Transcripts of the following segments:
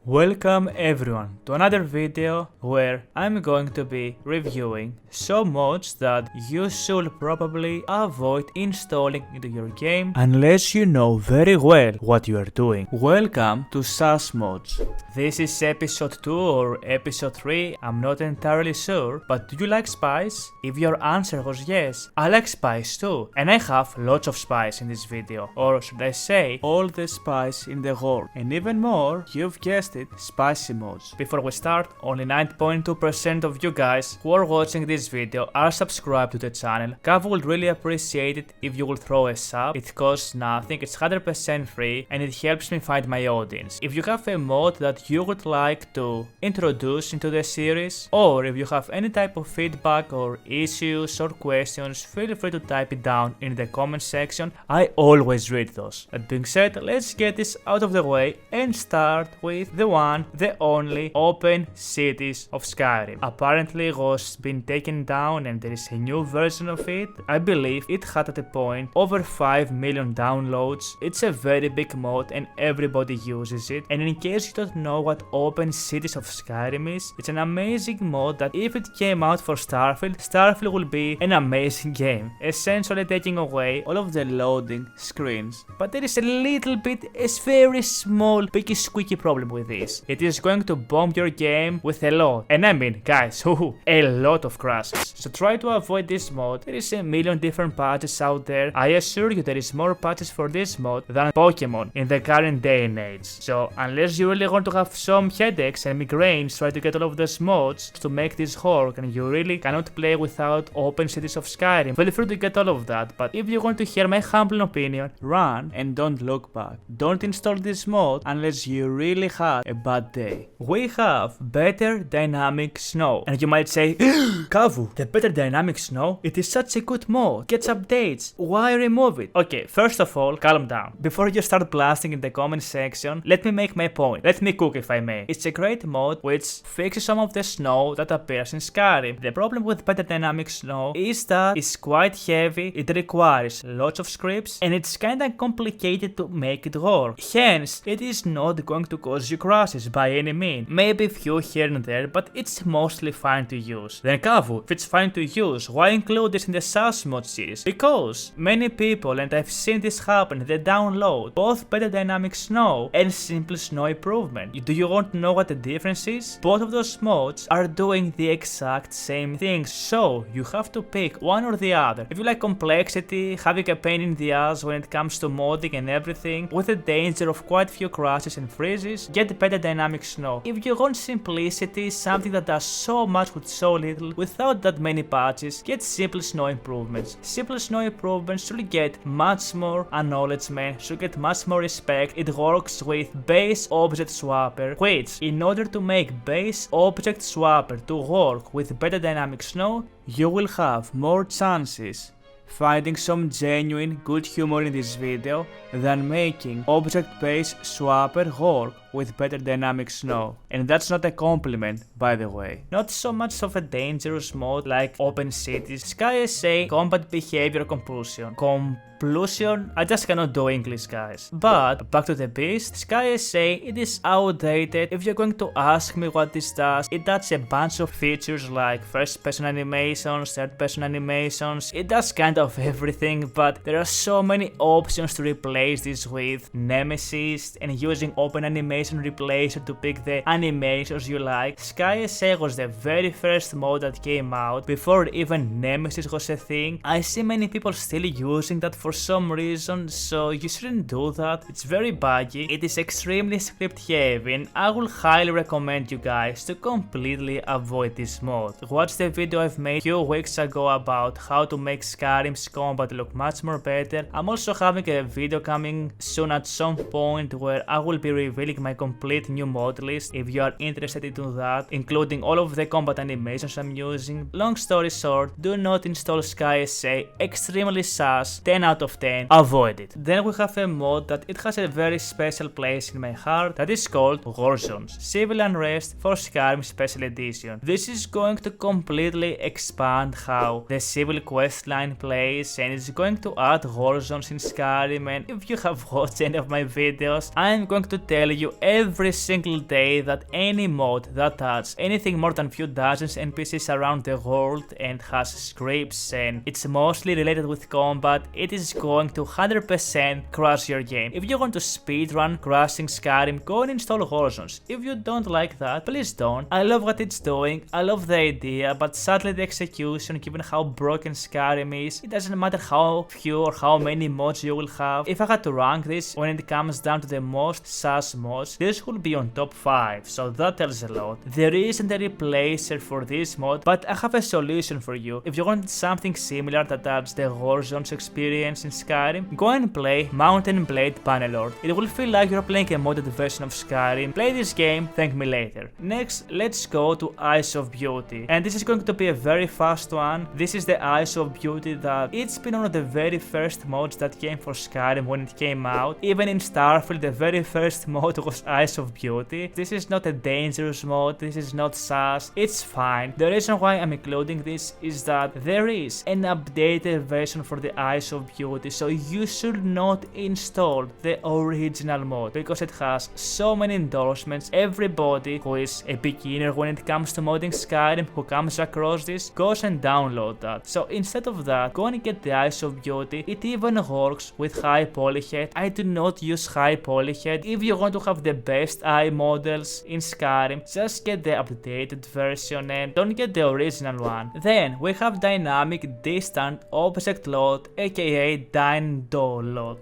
Welcome everyone to another video where I'm going to be reviewing some mods that you should probably avoid installing into your game unless you know very well what you are doing. Welcome to SAS mods. This is episode 2 or episode 3, I'm not entirely sure, but do you like spice? If your answer was yes, I like spice too, and I have lots of spice in this video, or should I say all the spice in the world, and even more, you've guessed it, spicy mods. Before we start, only 9.2% of you guys who are watching this video are subscribed to the channel. Kavou would really appreciate it if you would throw a sub. It costs nothing, it's 100% free, and it helps me find my audience. If you have a mod that you would like to introduce into the series, or if you have any type of feedback or issues or questions, feel free to type it down in the comment section. I always read those. That being said, let's get this out of the way and start with the one, the only Open Cities of Skyrim. Apparently it was been taken down and there is a new version of it. I believe it had at a point over 5 million downloads. It's a very big mod and everybody uses it. And in case you don't know what Open Cities of Skyrim is, it's an amazing mod that if it came out for Starfield will be an amazing game, essentially taking away all of the loading screens. But there is a little bit, a very small, picky squeaky problem with this. It is going to bomb your game with a lot, and I mean guys, a lot of crashes. So try to avoid this mod. There is a million different patches out there. I assure you there is more patches for this mod than Pokemon in the current day and age. So unless you really want to have some headaches and migraines try to get all of those mods to make this work and you really cannot play without Open Cities of Skyrim, feel free to get all of that. But if you want to hear my humble opinion, run and don't look back. Don't install this mod unless you really had a bad day. We have better dynamic snow, and you might say, Kavou, the better dynamic snow? It is such a good mod, gets updates, why remove it? Okay, first of all, calm down. Before you start blasting in the comment section, let me make my point. Let me cook if I may. It's a great mod which fixes some of the snow that appears in Skyrim. The problem with better dynamic snow is that it's quite heavy, it requires lots of scripts, and it's kinda complicated to make it work. Hence, it is not going to cause you crashes by any means. Maybe a few here and there, but it's mostly fine to use. Then Kavou, if it's fine to use, why include this in the SAS mod series? Because many people, and I've seen this happen, they download both better dynamic snow and simple snow improvement. Do you want to know what the difference is? Both of those mods are doing the exact same things, so you have to pick one or the other. If you like complexity, having a pain in the ass when it comes to modding and everything, with the danger of quite few crashes and freezes, get better dynamic snow. If you want simplicity, something that does so much with so little, without that many patches, get simple snow improvements. Simple snow improvements should get much more acknowledgement, should get much more respect. It works with base object swapper, which in order to make base object swapper to work with better dynamic snow, you will have more chances finding some genuine good humor in this video than making object-based swapper work with better dynamic snow. And that's not a compliment, by the way. Not so much of a dangerous mode like Open Cities, Skysa, Combat Behavior Compulsion. Compulsion? I just cannot do English, guys. But back to the beast, Skysa, it is outdated. If you're going to ask me what this does, it does a bunch of features like first-person animations, third-person animations. It does kind of everything, but there are so many options to replace this with. Nemesis and using open animation replacer to pick the animations you like. Skysa was the very first mod that came out before even Nemesis was a thing. I see many people still using that for some reason, so you shouldn't do that. It's very buggy, it is extremely script heavy, and I will highly recommend you guys to completely avoid this mod. Watch the video I've made a few weeks ago about how to make Skyrim's combat look much more better. I'm also having a video coming soon at some point where I will be revealing my complete new mod list if you are interested into that, including all of the combat animations I'm using. Long story short, do not install Skysa, extremely sus, 10 out of 10, avoid it. Then we have a mod that it has a very special place in my heart that is called WARZONES, Civil Unrest for Skyrim Special Edition. This is going to completely expand how the civil questline plays and it's going to add WARZONES in Skyrim, and if you have watched any of my videos, I'm going to tell you every single day that any mod that adds anything more than few dozens NPCs around the world and has scripts and it's mostly related with combat, it is going to 100% crash your game. If you want to speedrun crashing Skyrim, go and install WARZONES. If you don't like that, please don't. I love what it's doing, I love the idea, but sadly the execution, given how broken Skyrim is, it doesn't matter how few or how many mods you will have. If I had to rank this when it comes down to the most sus mods, this will be on top 5, so that tells a lot. There isn't a replacer for this mod, but I have a solution for you. If you want something similar that adds the WARZONES experience in Skyrim, go and play Mountain Blade Bannerlord. It will feel like you're playing a modded version of Skyrim. Play this game, thank me later. Next, let's go to Eyes of Beauty, and this is going to be a very fast one. This is the Eyes of Beauty that it's been one of the very first mods that came for Skyrim when it came out. Even in Starfield, the very first mod was Eyes of Beauty. This is not a dangerous mod, this is not sus, it's fine. The reason why I'm including this is that there is an updated version for the Eyes of Beauty, so you should not install the original mod because it has so many endorsements. Everybody who is a beginner when it comes to modding Skyrim who comes across this goes and download that. So instead of that, go and get the Eyes of Beauty. It even works with high polyhead. I do not use high polyhead. If you want to have the best eye models in Skyrim, just get the updated version and don't get the original one. Then we have dynamic distant object load, aka Dynalot.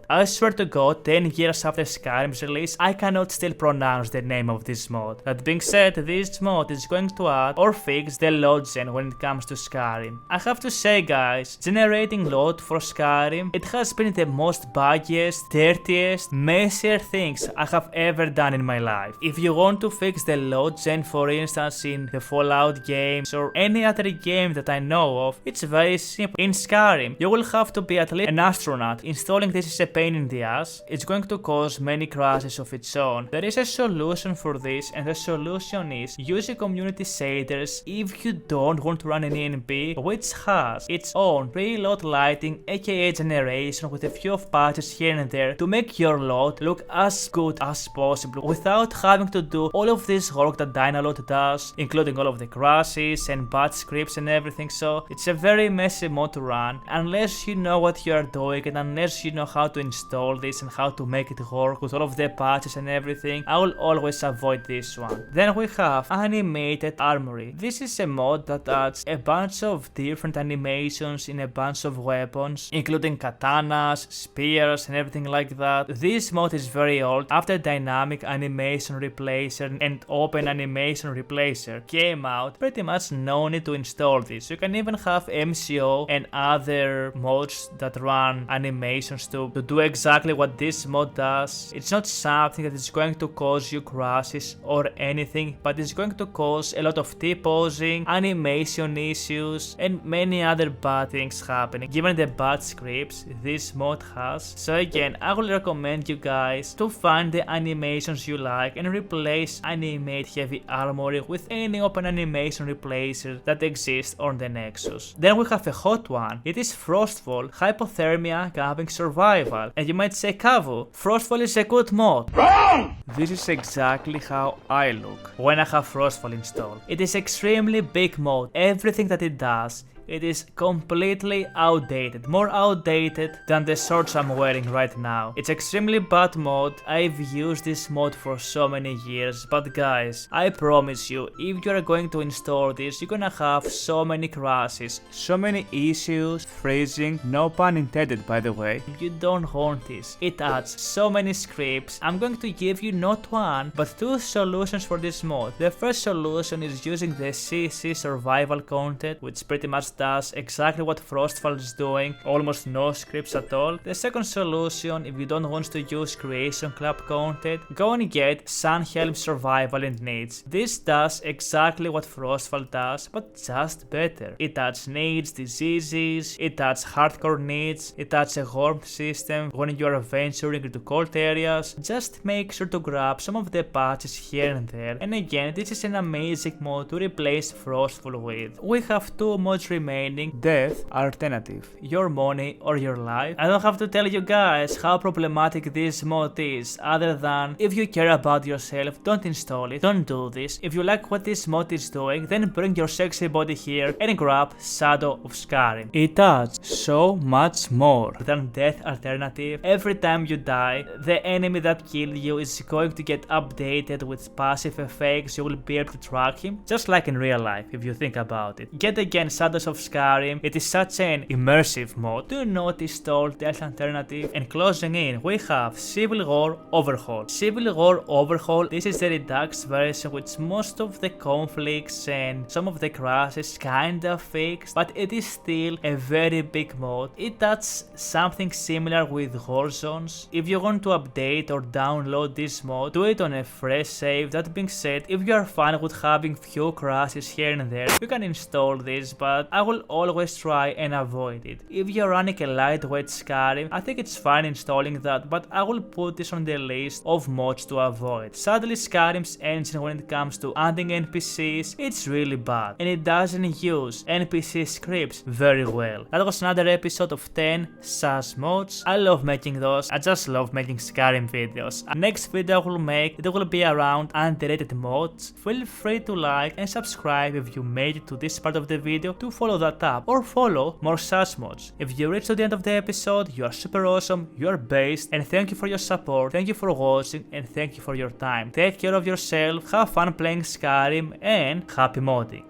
I swear to god, 10 years after Skyrim's release, I cannot still pronounce the name of this mod. That being said, this mod is going to add or fix the load gen when it comes to Skyrim. I have to say guys, generating load for Skyrim, it has been the most buggiest, dirtiest, messier things I have ever done in my life. If you want to fix the load gen, for instance in the Fallout games or any other game that I know of, it's very simple. In Skyrim, you will have to be at least an astronaut. Installing this is a pain in the ass. It's going to cause many crashes of its own. There is a solution for this, and the solution is using community shaders if you don't want to run an ENB which has its own preload lighting, aka generation, with a few of patches here and there to make your load look as good as possible without having to do all of this work that Dynalot does, including all of the crashes and bad scripts and everything. So it's a very messy mod to run unless you know what you are doing and unless you know how to install this and how to make it work with all of the patches and everything. I will always avoid this one. Then we have Animated Armory. This is a mod that adds a bunch of different animations in a bunch of weapons, including katanas, spears and everything like that. This mod is very old. After Dynamic Animation Replacer and Open Animation Replacer came out, pretty much no need to install this. You can even have MCO and other mods that run animations to do exactly what this mod does. It's not something that is going to cause you crashes or anything, but it's going to cause a lot of T-posing, animation issues and many other bad things happening given the bad scripts this mod has. So again, I will recommend you guys to find the animations you like and replace Animate Heavy Armory with any open animation replacer that exists on the Nexus. Then we have a hot one. It is Frostfall, Hypothermia Camping Survival. And you might say, Kavou, Frostfall is a good mod. Wrong! This is exactly how I look when I have Frostfall installed. It is extremely big mod. Everything that it does, it is completely outdated, more outdated than the shorts I'm wearing right now. It's extremely bad mod. I've used this mod for so many years, but guys, I promise you, if you're going to install this, you're gonna have so many crashes, so many issues, freezing, no pun intended by the way. You don't want this. It adds so many scripts. I'm going to give you not one, but two solutions for this mod. The first solution is using the CC survival content, which pretty much does exactly what Frostfall is doing, almost no scripts at all. The second solution, if you don't want to use Creation Club content, go and get Sunhelm Survival and Needs. This does exactly what Frostfall does, but just better. It adds needs, diseases, it adds hardcore needs, it adds a warmth system when you are venturing into cold areas. Just make sure to grab some of the patches here and there. And again, this is an amazing mod to replace Frostfall with. We have two mods remaining remaining death alternative, your money or your life. I don't have to tell you guys how problematic this mod is, other than if you care about yourself, don't install it, don't do this. If you like what this mod is doing, then bring your sexy body here and grab Shadow of Skyrim. It does so much more than death alternative. Every time you die, the enemy that killed you is going to get updated with passive effects. You will be able to track him, just like in real life if you think about it. Yet again, Shadows of Skyrim, it is such an immersive mod. Do not install death alternative. And closing in, we have Civil War Overhaul. Civil War Overhaul, this is the Redux version, which most of the conflicts and some of the crashes kinda fixed, but it is still a very big mod. It does something similar with WARZONES. If you want to update or download this mod, do it on a fresh save. That being said, if you are fine with having few crashes here and there, you can install this, but I will always try and avoid it. If you're running a lightweight Skyrim, I think it's fine installing that, but I will put this on the list of mods to avoid. Sadly, Skyrim's engine when it comes to adding NPCs, it's really bad, and it doesn't use NPC scripts very well. That was another episode of 10 SAS mods. I love making those, I just love making Skyrim videos. Next video I will make, it will be around underrated mods. Feel free to like and subscribe if you made it to this part of the video to follow that up, or follow more SAS mods. If you reached to the end of the episode, you are super awesome, you are based, and thank you for your support, thank you for watching, and thank you for your time. Take care of yourself, have fun playing Skyrim, and happy modding.